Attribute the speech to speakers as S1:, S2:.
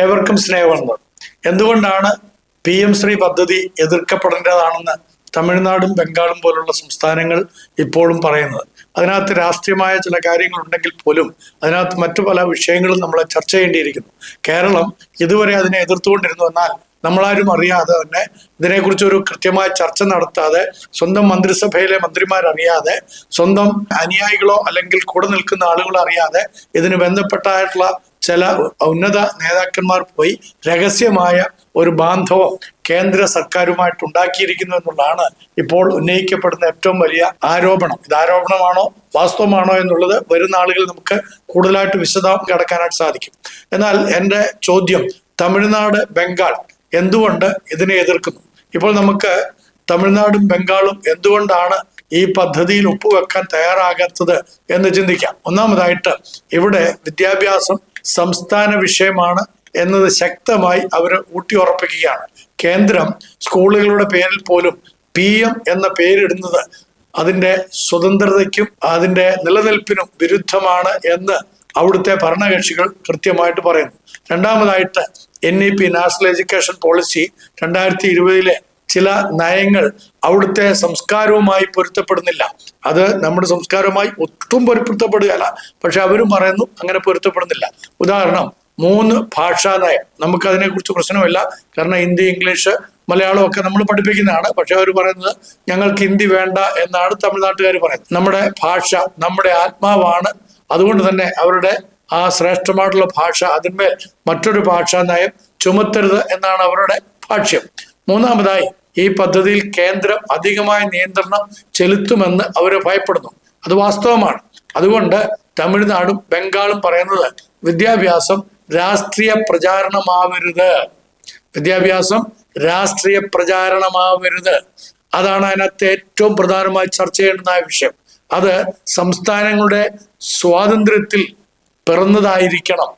S1: ഏവർക്കും സ്നേഹമുണ്ട്. എന്തുകൊണ്ടാണ് PM ശ്രീ പദ്ധതി എതിർക്കപ്പെടേണ്ടതാണെന്ന് തമിഴ്നാടും ബംഗാളും പോലുള്ള സംസ്ഥാനങ്ങൾ ഇപ്പോഴും പറയുന്നത്? അതിനകത്ത് രാഷ്ട്രീയമായ ചില കാര്യങ്ങളുണ്ടെങ്കിൽ പോലും അതിനകത്ത് മറ്റു പല വിഷയങ്ങളും നമ്മൾ ചർച്ച ചെയ്യേണ്ടിയിരിക്കുന്നു. കേരളം ഇതുവരെ അതിനെ എതിർത്തുകൊണ്ടിരുന്നു. എന്നാൽ നമ്മളാരും അറിയാതെ തന്നെ ഇതിനെക്കുറിച്ച് ഒരു കൃത്യമായ ചർച്ച നടത്താതെ, സ്വന്തം മന്ത്രിസഭയിലെ മന്ത്രിമാരറിയാതെ, സ്വന്തം അനുയായികളോ അല്ലെങ്കിൽ കൂടെ നിൽക്കുന്ന ആളുകളോ അറിയാതെ ഇതിന് ബന്ധപ്പെട്ടായിട്ടുള്ള ചില ഉന്നത നേതാക്കന്മാർ പോയി രഹസ്യമായ ഒരു ബാന്ധവം കേന്ദ്ര സർക്കാരുമായിട്ട് ഉണ്ടാക്കിയിരിക്കുന്നു എന്നുള്ളതാണ് ഇപ്പോൾ ഉന്നയിക്കപ്പെടുന്ന ഏറ്റവും വലിയ ആരോപണം. ഇത് ആരോപണമാണോ വാസ്തവമാണോ എന്നുള്ളത് വരുന്ന ആളുകൾ നമുക്ക് കൂടുതലായിട്ട് വിശദം കടക്കാനായിട്ട് സാധിക്കും. എന്നാൽ എൻ്റെ ചോദ്യം, തമിഴ്നാട്, ബംഗാൾ എന്തുകൊണ്ട് ഇതിനെ എതിർക്കുന്നു? ഇപ്പോൾ നമുക്ക് തമിഴ്നാടും ബംഗാളും എന്തുകൊണ്ടാണ് ഈ പദ്ധതിയിൽ ഒപ്പുവെക്കാൻ തയ്യാറാകാത്തത് എന്ന് ചിന്തിക്കാം. ഒന്നാമതായിട്ട് ഇവിടെ വിദ്യാഭ്യാസം സംസ്ഥാന വിഷയമാണ് എന്നത് ശക്തമായി അവർ ഊട്ടിയുറപ്പിക്കുകയാണ്. കേന്ദ്രം സ്കൂളുകളുടെ പേരിൽ പോലും PM എന്ന പേരിടുന്നത് അതിൻ്റെ സ്വതന്ത്രതയ്ക്കും അതിൻ്റെ നിലനിൽപ്പിനും വിരുദ്ധമാണ് എന്ന് അവിടുത്തെ ഭരണകക്ഷികൾ കൃത്യമായിട്ട് പറയുന്നു. രണ്ടാമതായിട്ട് NEP നാഷണൽ എഡ്യൂക്കേഷൻ പോളിസി 2020 ചില നയങ്ങൾ അവിടുത്തെ സംസ്കാരവുമായി പൊരുത്തപ്പെടുന്നില്ല. അത് നമ്മുടെ സംസ്കാരവുമായി ഒട്ടും പൊരുത്തപ്പെടുകയല്ല, പക്ഷെ അവരും പറയുന്നു അങ്ങനെ പൊരുത്തപ്പെടുന്നില്ല. ഉദാഹരണം, 3 ഭാഷാ നയം. നമുക്കതിനെക്കുറിച്ച് പ്രശ്നമില്ല, കാരണം ഹിന്ദി, ഇംഗ്ലീഷ്, മലയാളം ഒക്കെ നമ്മൾ പഠിപ്പിക്കുന്നതാണ്. പക്ഷെ അവർ പറയുന്നത് ഞങ്ങൾക്ക് ഹിന്ദി വേണ്ട എന്നാണ് തമിഴ്നാട്ടുകാർ പറയുന്നത്. നമ്മുടെ ഭാഷ നമ്മുടെ ആത്മാവാണ്, അതുകൊണ്ട് തന്നെ അവരുടെ ആ ശ്രേഷ്ഠമായിട്ടുള്ള ഭാഷ, അതിന്മേൽ മറ്റൊരു ഭാഷാ നയം ചുമത്തരുത് എന്നാണ് അവരുടെ ഭാഷ്യം. മൂന്നാമതായി, ഈ പദ്ധതിയിൽ കേന്ദ്രം അധികമായ നിയന്ത്രണം ചെലുത്തുമെന്ന് അവർ ഭയപ്പെടുന്നു. അത് വാസ്തവമാണ്. അതുകൊണ്ട് തമിഴ്നാടും ബംഗാളും പറയുന്നത് വിദ്യാഭ്യാസം രാഷ്ട്രീയ പ്രചാരണമാവരുത്, വിദ്യാഭ്യാസം രാഷ്ട്രീയ പ്രചാരണമാവരുത്. അതാണ് അതിനകത്ത് ഏറ്റവും പ്രധാനമായി ചർച്ച ചെയ്യേണ്ടുന്ന വിഷയം. അത് സംസ്ഥാനങ്ങളുടെ സ്വാതന്ത്ര്യത്തിൽ പിറന്നതായിരിക്കണം.